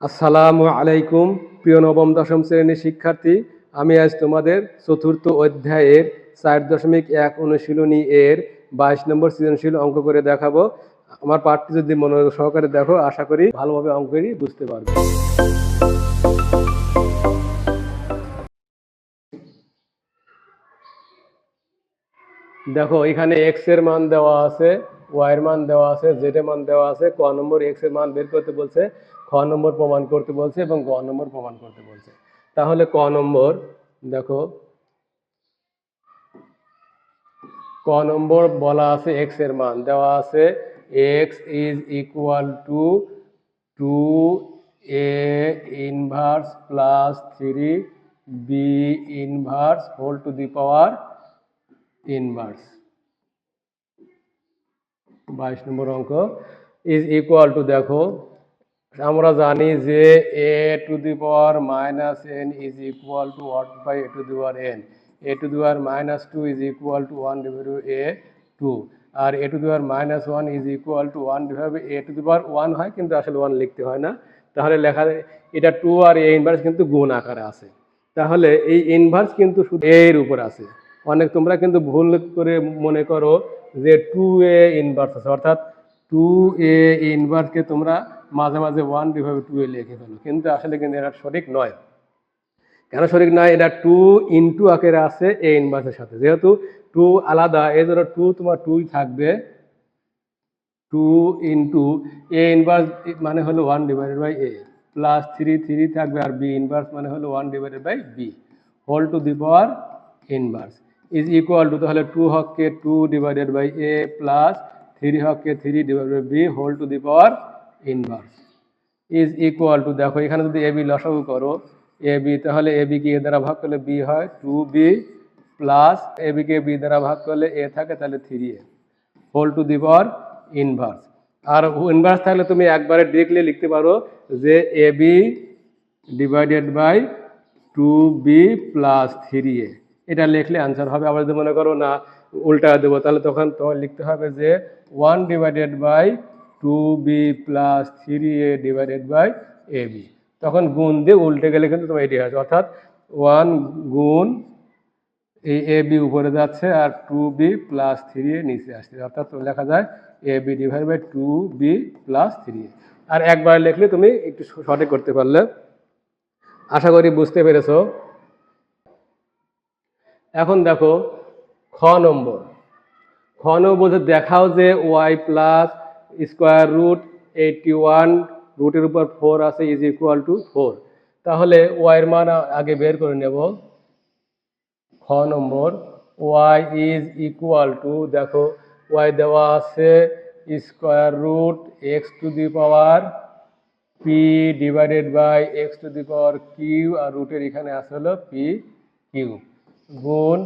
আসসালামু আলাইকুম প্রিয় নবম দশম শ্রেণীর শিক্ষার্থী। আমি আজ তোমাদের চতুর্থ অধ্যায়ের 4.1 অনুশীলনী এর 22 নম্বর সৃজনশীল অঙ্ক করে দেখাবো। আমার পাঠটি যদি মনোযোগ সহকারে দেখো, আশা করি ভালোভাবে অঙ্কটি বুঝতে পারবে। দেখো, এখানে এক্স এর মান দেওয়া আছে, ওয়াই এর মান দেওয়া আছে, জেড এর মান দেওয়া আছে। ক নম্বর এক্স এর মান বের করতে বলছে, খ নম্বর প্রমাণ করতে বলছে এবং গ নম্বর প্রমাণ করতে বলছে। তাহলে ক নম্বর দেখো, ক নম্বর বলা আছে এক্স এর মান দেওয়া আছে, X is equal to 2a inverse plus 3b inverse whole to the power inverse. 22 নম্বর অঙ্ক। ইজ ইকুয়াল টু, দেখো আমরা জানি যে A to the power minus N is equal to what by A to the power N. A to the power minus two is equal to 1 divide by A two, আর A to the power minus 1 is equal to 1 divide by A to the power 1 হয়, কিন্তু আসলে 1 লিখতে হয় না। তাহলে লেখা এটা 2 আর এ ইনভার্স কিন্তু গুণ আকারে আছে। তাহলে এই ইনভার্স কিন্তু শুধু এ এর উপর আছে। অনেক তোমরা কিন্তু ভুল করে মনে করো যে 2a ইনভার্স আছে, অর্থাৎ 2a ইনভার্সকে তোমরা মাঝে মাঝে 1 ডিভাইড 2a লিখে ফেলো, কিন্তু আসলে কিন্তু এটা সঠিক নয়। কেন সঠিক নয়? এটা 2 ইনটু আকারে আছে এ ইনভার্সের সাথে, যেহেতু 2 আলাদা, এই জন্য 2 তোমার 2 থাকবে। 2 ইনটু এ ইনভার্স মানে হলো 1 ডিভাইডেড বাই এ, প্লাস 3 থাকবে, আর বি ইনভার্স মানে হলো 1 divided by B whole to the power inverse is equal to, তাহলে 2 হককে 2 ডিভাইডেড বাই এ প্লাস 3 হককে 3 divided by B whole to the power inverse is equal to, দেখো এখানে যদি A B লসাগু করো, এ বি, তাহলে এ বি কে এ দ্বারা ভাগ করলে বি হয় 2b প্লাস এ বি কে বি দ্বারা ভাগ করলে এ থাকে, তাহলে 3a whole to the power inverse. আর ইনভার্স থাকলে তুমি একবারে ডিরেক্টলি লিখতে পারো যে A B divided by 2b plus 3a, এটা লিখলে আনসার হবে। আবার যদি মনে করো না উল্টা দেবো, তাহলে তখন তোমার লিখতে হবে যে 1 divided by 2b plus 3a divided by ab। তখন গুণ দিয়ে উল্টে গেলে কিন্তু তোমার এটি আছে, অর্থাৎ 1 গুণ এই এ বি উপরে যাচ্ছে আর 2b প্লাস 3a নিচে আসছে, অর্থাৎ লেখা যায় A B divide by 2b plus 3a। আর একবার লিখলে তুমি একটু সঠিক করতে পারলে। আশা করি বুঝতে পেরেছো। এখন দেখো খ নম্বর। খ নম্বর দেখাও যে ওয়াই প্লাস স্কোয়ার রুট 81 রুটের উপর 4 আছে ইজ ইকুয়াল টু 4। তাহলে ওয়াই এর মান আগে বের করে নেব। খ নম্বর, ওয়াই ইজ ইকুয়াল টু, দেখো ওয়াই দেওয়া আছে square root X to the power P divided by X to the power Q, আর রুটের এখানে আছে হলো পি কিউ, গুণ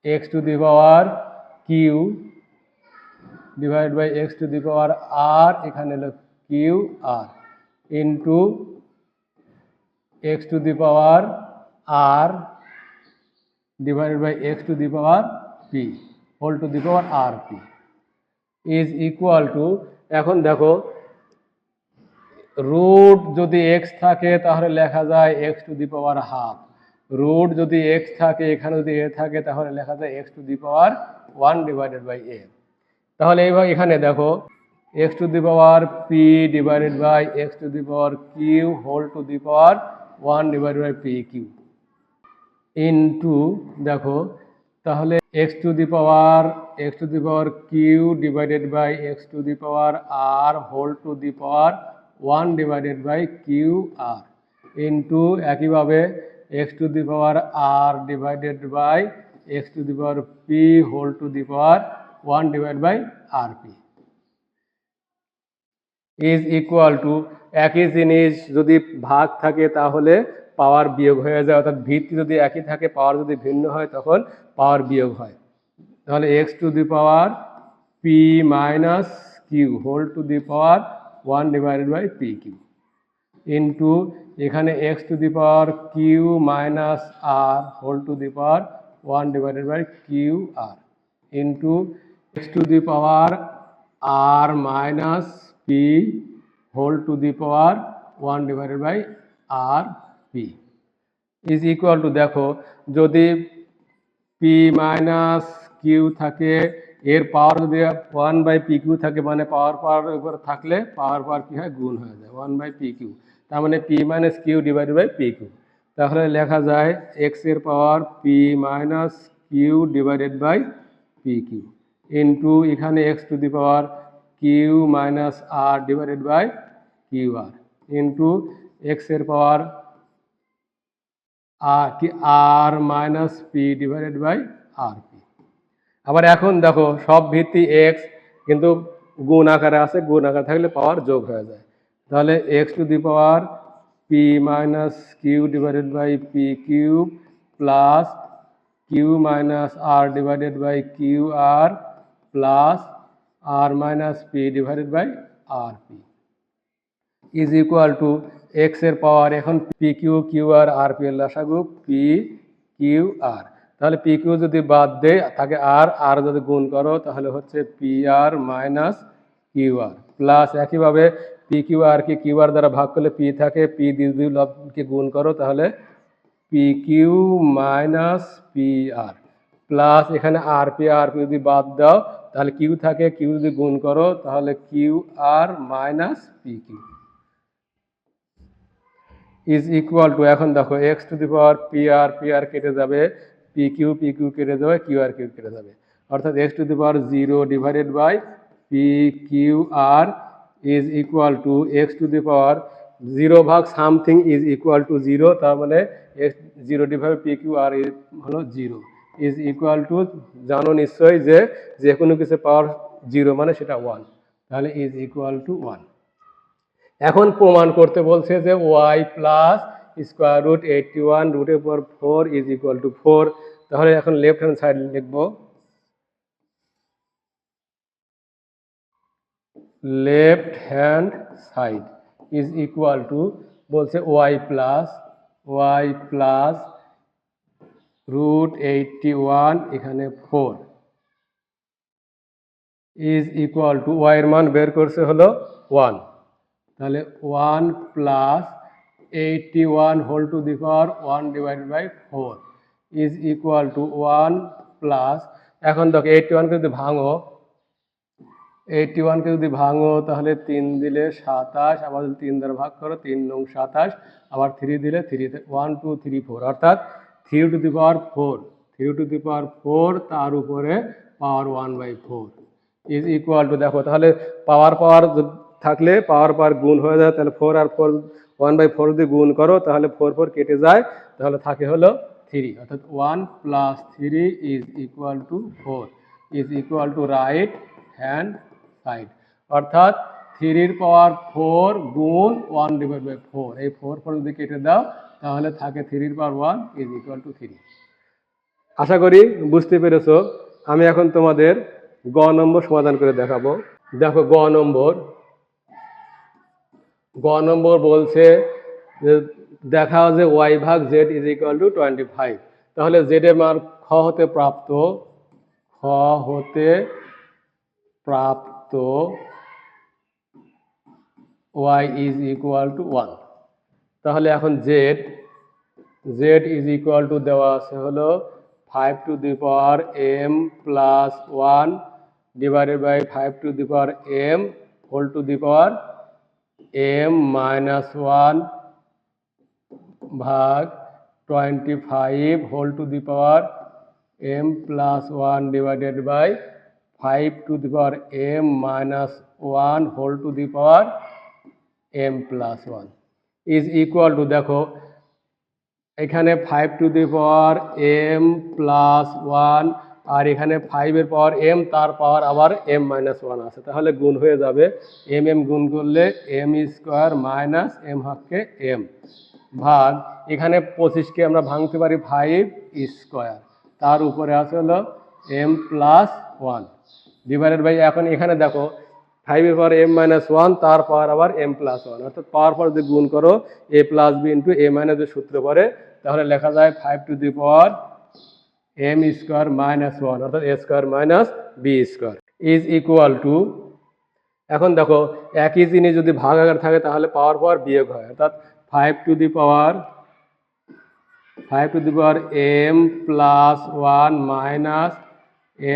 X to the power Q divide by X to the power R, এখানে হলো Q R, into X to the power R divided by X to the power P whole to the power R P is equal to, এখন দেখো root যদি X থাকে তাহলে লেখা যায় X to the power half, root যদি X থাকে, এখানে যদি এ থাকে তাহলে লেখা যায় X to the power 1 divided by A. তাহলে এইভাবে এখানে দেখো X to the power P divided by X to the power Q whole to the power 1 divided by P Q into, দেখো তাহলে X to the power Q divided by X to the power R whole to the power 1 divided by Q R, into একইভাবে X to the power R divided by X to the power P whole to the power 1 divide by R P is equal to, একই জিনিস যদি ভাগ থাকে তাহলে পাওয়ার বিয়োগ হয়ে যায়, অর্থাৎ ভিত্তি যদি একই থাকে পাওয়ার যদি ভিন্ন হয় তখন পাওয়ার বিয়োগ হয়। তাহলে X to the power P minus Q whole to the power 1 divided by P Q into এখানে X to the power Q minus R whole to the power 1 divided by Q R into X to the power R minus P whole to the power 1 divided by R P is equal to, দেখো যদি P minus Q থাকে, এর পাওয়ার যদি 1/pq থাকে, মানে পাওয়ার উপর থাকলে পাওয়ার কি হয়, গুণ হয়ে যায় 1/pq। তার মানে P minus Q divided by pq। তাহলে লেখা যায় এক্স এর power P minus Q divided by pq into এখানে X to the power Q minus R divided by Q R into X এর power R minus P divided by R P. আবার এখন দেখো সব ভিত্তি এক্স, কিন্তু গুণ আকারে আছে, গুণ আকারে থাকলে পাওয়ার যোগ হয়ে যায়। তাহলে X to the power P minus Q divided by P cube plus Q minus R divided by Q R plus R minus P divided by R P is equal to X এর power, এখন P Q Q R R P এর লসাগু P Q আর। তাহলে P Q যদি বাদ দেয় তাকে আর যদি গুণ করো তাহলে হচ্ছে P R minus Q R plus একইভাবে পি কিউ আর কে কিউ আর দ্বারা ভাগ করলে পি থাকে, পি দুই লবকে গুণ করো তাহলে P Q minus P R plus এখানে আর পি যদি বাদ দাও তাহলে কিউ থাকে, কিউ যদি গুণ করো তাহলে Q R minus P Q is equal to, এখন দেখো X to the power P R কেটে যাবে, পি কিউ কেটে যাবে, কিউ কেটে যাবে, অর্থাৎ X to the power 0 divided by P Q R is equal to X to the power 0 ভাগ সামথিং ইজ ইকুয়াল টু 0, তার মানে X 0 divide P Q R হলো 0 ইজ ইকুয়াল টু, জানো নিশ্চয়ই যে কোনো কিছু পাওয়ার 0 মানে সেটা 1, তাহলে ইজ ইকুয়াল টু 1। এখন প্রমাণ করতে বলছে যে ওয়াই প্লাস স্কোয়ার রুট 81 রুটের পর 4 ইজ ইকুয়াল টু 4। তাহলে এখন লেফট হ্যান্ড সাইড লিখবো, left hand side is equal two, বলছে ওয়াই প্লাস রুট 81 এখানে 4 ইজ ইকুয়াল টু, ওয়াই এর মান বের করছে হলো 1, তাহলে 1 plus 81 whole to the power 1 divided by 4 is equal to 1 plus, এখন দেখো 81কে যদি ভাঙো, 81কে যদি ভাঙো তাহলে 3 দিলে 27, আবার 3 দ্বারা ভাগ করো 3 নং 27, আবার 3 দিলে 3, 1 2 3 4, অর্থাৎ 3 টু দি পাওয়ার 4 তার উপরে পাওয়ার 1/4 ইজ ইকুয়াল টু, দেখো তাহলে পাওয়ার থাকলে পাওয়ার গুণ হয়ে যায়, তাহলে 4 আর 4 1/4 যদি গুণ করো তাহলে 4 কেটে যায়, তাহলে থাকে হলো 3, অর্থাৎ 1 plus 3 is equal two 4 is equal two right hand side, অর্থাৎ 3 পাওয়ার 4 গুণ 1 ডিভাইড বাই 4, এই 4 যদি কেটে দাও তাহলে থাকে 3 পাওয়ার 1 ইজ ইকুয়াল টু 3। আশা করি বুঝতে পেরেছো। আমি এখন তোমাদের গ নম্বর সমাধান করে দেখাবো। দেখো গ নম্বর বলছে যে দেখাও যে ওয়াই ভাগ জেড ইজ ইকুয়াল টু 25, তাহলে জেড এর মান খ হতে প্রাপ্ত ওয়াই ইজ ইকুয়াল টু 1। তাহলে এখন জেড ইজ ইকুয়াল টু দেওয়া আছে হলো 5 to the power m plus 1 divided by 5 to the power m whole to the power m minus 1 ভাগ 25 whole to the power m plus 1 divided by 5 to the power m minus 1 whole to the power m plus 1 is equal to, দেখো এখানে 5 to the power m plus 1 আর এখানে 5 এর পাওয়ার m, তার পাওয়ার আবার m minus 1 আছে, তাহলে গুণ হয়ে যাবে, m গুণ করলে m স্কোয়ার মাইনাস m ভাগকে m ভাগ, এখানে 25কে আমরা ভাঙতে পারি 5 স্কোয়ার, তার উপরে আছে হলো m প্লাস 1 ডিভাইডেড বাই, এখন এখানে দেখো 5 এর পাওয়ার m মাইনাস 1 তার পাওয়ার আবার m প্লাস 1, অর্থাৎ পাওয়ার যদি গুণ করো a plus b into a minus b সূত্র পরে, তাহলে লেখা যায় 5 to the power m square minus 1, অর্থাৎ a square minus b square is equal to, এখন দেখো একই জিনিস যদি ভাগাকার থাকে তাহলে পাওয়ার পাওয়ার বিয়োগ হয়, অর্থাৎ 5 to the power m plus 1 minus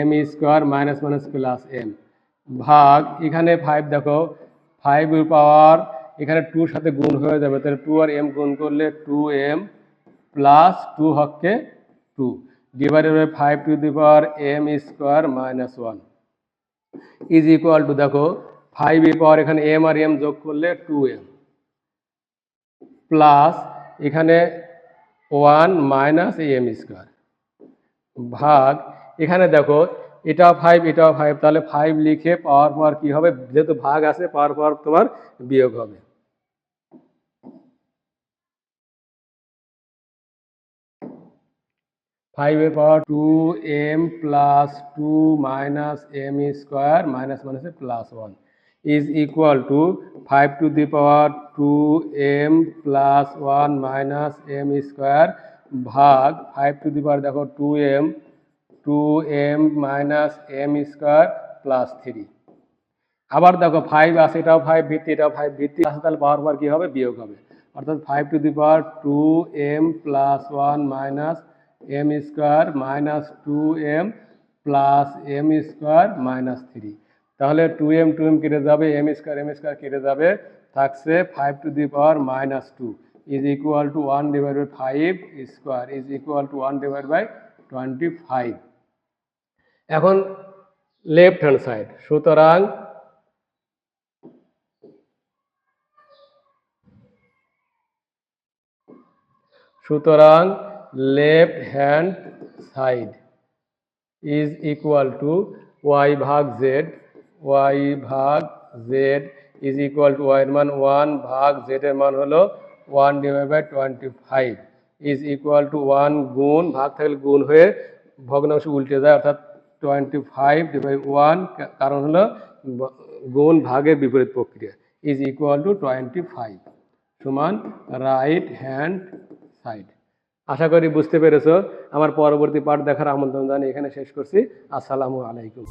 m square minus minus plus m ভাগ এখানে 5 দেখো 5 এর পাওয়ার এখানে 2 এর সাথে গুণ হয়ে যাবে, তাহলে 2 আর m গুণ করলে 2m প্লাস 2 হচ্ছে 2 divided by 5 to the power m square minus 1 is equal to দেখো 5 এর পাওয়ার এখানে m আর m যোগ করলে 2m প্লাস এখানে 1 মাইনাস m স্কোয়ার ভাগ এখানে দেখো এটাও 5 এটাও 5, তাহলে 5 লিখে পাওয়ার পাওয়ার কি হবে, যেহেতু ভাগ আছে পাওয়ার পাওয়ার তোমার বিয়োগ হবে। ফাইভ এর power 2m plus 2 minus m square minus মাইনাসে plus 1 is equal to 5 to the power 2m plus 1 minus m square ভাগ 5 টু দি পাওয়ার দেখো 2m minus m square plus 3। আবার দেখো 5 আছে এটাও 5 ভিত্তি এটাও 5 ভিত্তি আছে, তাহলে পাওয়ার পাওয়ার কি হবে বিয়োগ হবে, অর্থাৎ 5 to the power 2m plus 1 minus m square minus 2m plus m square minus 3। তাহলে 2m কেটে যাবে, m স্কোয়ার কেটে যাবে, থাকছে 5 to the power minus 2 is equal to 1 divide by 5 square is equal to 1 divide by 25। এখন left hand side, সুতরাং left hand side is equal to y ভাগ z is equal to y এর মান 1 ভাগ z এর মান হলো 1 divide by 25 is equal to 1 গুণ ভাগ থাকলে গুণ হয়ে ভগ্নাংশ উল্টে যায়, অর্থাৎ 25 ডিভাইড 1 কারণ হলো গুণ ভাগের বিপরীত প্রক্রিয়া ইজ ইকুয়াল টু 25 সমান রাইট হ্যান্ড সাইড। আশা করি বুঝতে পেরেছো। আমার পরবর্তী পাঠ দেখার আমন্ত্রণ জানিয়ে এখানে শেষ করছি। আসসালামু আলাইকুম।